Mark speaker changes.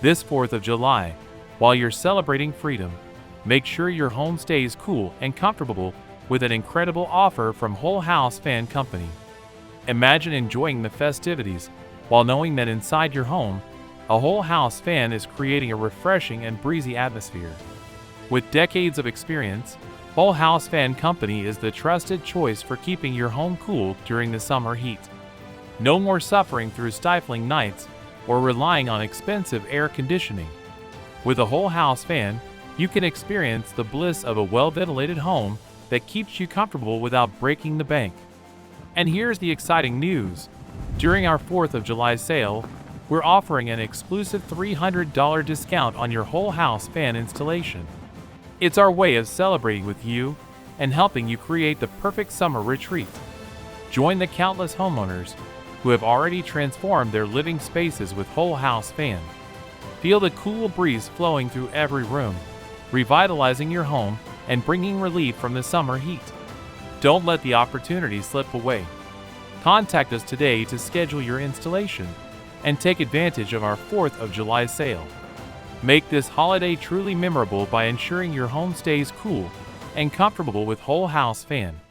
Speaker 1: This 4th of July, while you're celebrating freedom, make sure your home stays cool and comfortable with an incredible offer from Whole House Fan Company. Imagine enjoying the festivities while knowing that inside your home, a Whole House fan is creating a refreshing and breezy atmosphere. With decades of experience, Whole House Fan Company is the trusted choice for keeping your home cool during the summer heat. No more suffering through stifling nights or relying on expensive air conditioning. With a Whole House fan, you can experience the bliss of a well-ventilated home that keeps you comfortable without breaking the bank. And here's the exciting news. During our 4th of July sale, we're offering an exclusive $300 discount on your Whole House fan installation. It's our way of celebrating with you and helping you create the perfect summer retreat. Join the countless homeowners who have already transformed their living spaces with Whole House Fan. Feel the cool breeze flowing through every room, revitalizing your home and bringing relief from the summer heat. Don't let the opportunity slip away. Contact us today to schedule your installation and take advantage of our 4th of July sale. Make this holiday truly memorable by ensuring your home stays cool and comfortable with Whole House Fan.